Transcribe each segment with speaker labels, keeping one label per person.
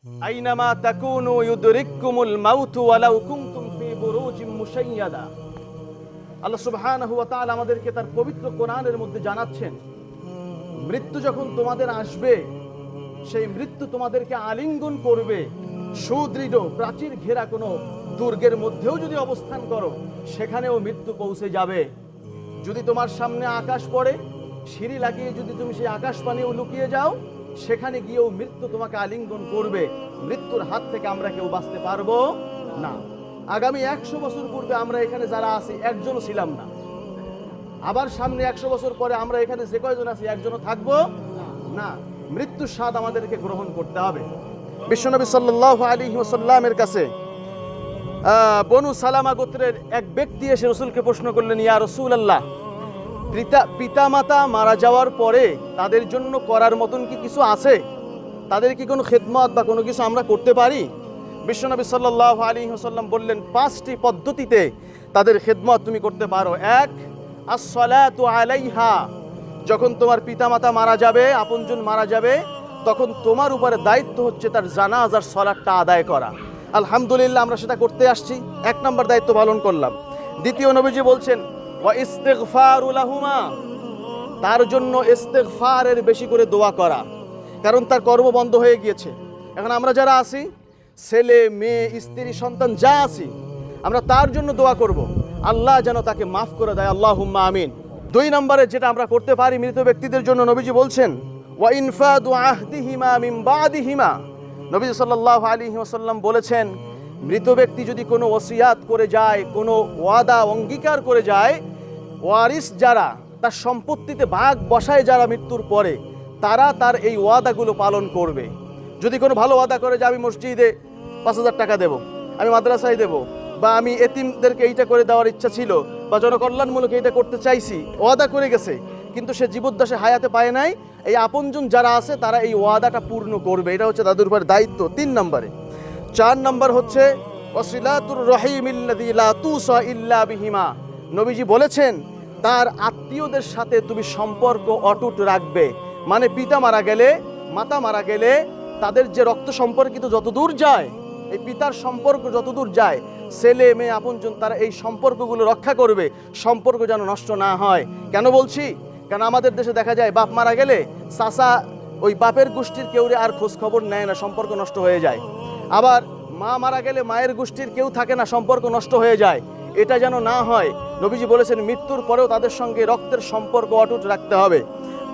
Speaker 1: আইনামা তাকুনু ইউদরিকুমুল মাউতু ওয়ালাউ কুনতুম ফি বুরুজিম মুশাইয়াদা। আল্লাহ সুবহানাহু ওয়া তাআলা আমাদেরকে তার পবিত্র কোরআনের মধ্যে জানাচ্ছেন, মৃত্যু যখন তোমাদের আসবে, সেই মৃত্যু তোমাদেরকে আলিঙ্গন করবে। সুদৃঢ় প্রাচীর ঘেরা কোনো দুর্গের মধ্যেও যদি অবস্থান করো, সেখানেও মৃত্যু পৌঁছে যাবে। যদি তোমার সামনে আকাশ পড়ে, সিঁড়ি লাগিয়ে যদি তুমি সেই আকাশ পানেও লুকিয়ে যাও, সেখানে গিয়েও মৃত্যু তোমাকে আলিঙ্গন করবে। মৃত্যুর হাত থেকে আমরা কেউ বাঁচতে পারবো না। আগামী 100 বছর পূর্বে আমরা এখানে যারা আছি একজনও ছিলাম না। আবার সামনে 100 বছর পরে আমরা এখানে যে কয়জন আছি একজনও থাকবো না। মৃত্যুর স্বাদ আমাদেরকে গ্রহণ করতে হবে। বিশ্বনবী সাল্লাল্লাহু আলাইহি ওয়াসাল্লামের কাছে বনু সালামা গোত্রের এক ব্যক্তি এসে রসুলকে প্রশ্ন করলেন, ইয়া রাসূলুল্লাহ, পিতামাতা মারা যাওয়ার পরে তাদের জন্য করার মতন কি কিছু আছে? তাদের কি কোনো খেদমত বা কোনো কিছু আমরা করতে পারি? বিশ্বনবী সাল্লাল্লাহু আলাইহি ওয়াসাল্লাম বললেন, 5টি পদ্ধতিতে তাদের খেদমত তুমি করতে পারো। 1, আস-সালাতু আলাইহা। যখন তোমার পিতামাতা মারা যাবে, আপনজন মারা যাবে, তখন তোমার উপরে দায়িত্ব হচ্ছে তার জানাজার সালাতটা আদায় করা। আলহামদুলিল্লাহ আমরা সেটা করতে আসছি, 1 নম্বর দায়িত্ব পালন করলাম। দ্বিতীয়, নবীজি বলছেন, ওয়া ইস্তিগফারু লাহুমা। তার জন্য ইস্তিগফারের বেশি করে দোয়া করা, কারণ তার কর্ম বন্ধ হয়ে গিয়েছে। এখন আমরা যারা আছি, ছেলে মেয়ে স্ত্রী সন্তান যা আছি, আমরা তার জন্য দোয়া করব, আল্লাহ যেন তাকে মাফ করে দেয়, আল্লাহুম্মা আমিন। 2 নম্বরে যেটা আমরা করতে পারি মৃত ব্যক্তিদের জন্য, নবীজি বলছেন, ওয়া ইনফাদু আহদিহিমা মিন বাদিহিমা। নবীজি সাল্লাল্লাহু আলাইহি ওয়াসাল্লাম বলেছেন, মৃত ব্যক্তি যদি কোনো ওসিয়াত করে যায়, কোনো ওয়াদা অঙ্গীকার করে যায়, ওয়ারিস যারা, তার সম্পত্তিতে ভাগ বসায় যারা মৃত্যুর পরে, তারা তার এই ওয়াদাগুলো পালন করবে। যদি কোনো ভালো ওয়াদা করে যে আমি মসজিদে 5,000 টাকা দেব, আমি মাদ্রাসায় দেব, বা আমি এতিমদেরকে এইটা করে দেওয়ার ইচ্ছা ছিল, বা জনকল্যাণমূলক এইটা করতে চাইছি, ওয়াদা করে গেছে, কিন্তু সে জীবদ্দশায় হায়াতে পায় নাই, এই আপনজন যারা আছে তারা এই ওয়াদাটা পূর্ণ করবে। এটা হচ্ছে তাদের উপর দায়িত্ব। 3 নম্বরে। 4 নম্বর হচ্ছে ওয়াসিলাতুর রহিমিল্লাযী লা তুসা ইল্লা বিহিমা। নবীজি বলেছেন, তার আত্মীয়দের সাথে তুমি সম্পর্ক অটুট রাখবে। মানে পিতা মারা গেলে, মাতা মারা গেলে, তাদের যে রক্ত সম্পর্কিত যতদূর যায়, এই পিতার সম্পর্ক যতদূর যায়, ছেলে মেয়ে আপনজন তারা এই সম্পর্কগুলো রক্ষা করবে, সম্পর্ক যেন নষ্ট না হয়। কেন বলছি? কারণ আমাদের দেশে দেখা যায়, বাপ মারা গেলে চাচা ওই বাপের গোষ্ঠীর কেউ আর খোঁজ খবর নেয় না, সম্পর্ক নষ্ট হয়ে যায়। আবার মা মারা গেলে মায়ের গোষ্ঠীর কেউ থাকে না, সম্পর্ক নষ্ট হয়ে যায়। এটা যেন না হয়, নবীজি বলেছেন মৃত্যুর পরেও তাদের সঙ্গে রক্তের সম্পর্ক অটুট রাখতে হবে।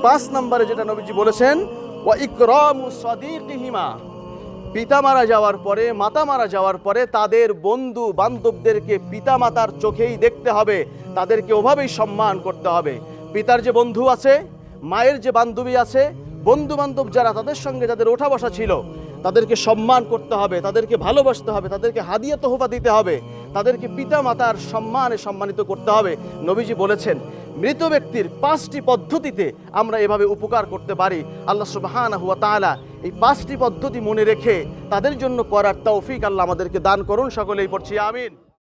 Speaker 1: 5 নম্বরে যেটা নবীজি বলেছেন, ওয়া ইকরামু সাদিকিহিমা। পিতা মারা যাওয়ার পরে, মাতা মারা যাওয়ার পরে তাদের বন্ধু বান্ধবদেরকে পিতা মাতার চোখেই দেখতে হবে, তাদেরকে ওভাবেই সম্মান করতে হবে। পিতার যে বন্ধু আছে, মায়ের যে বান্ধবী আছে, বন্ধু বান্ধব যারা, তাদের সঙ্গে যাদের ওঠা বসা ছিল, তাদেরকে সম্মান করতে হবে, তাদেরকে ভালোবাসতে হবে, তাদেরকে হাদিয়া তোহফা দিতে হবে, তাদেরকে পিতা মাতার সম্মানে সম্মানিত করতে হবে। নবীজি বলেছেন, মৃত ব্যক্তির 5টি পদ্ধতিতে আমরা এভাবে উপকার করতে পারি। আল্লাহ সুবহানাহু ওয়া তাআলা এই 5টি পদ্ধতি মনে রেখে তাদের জন্য করার তৌফিক আল্লাহ আমাদেরকে দান করুন। সকলেই পড়ছি আমিন।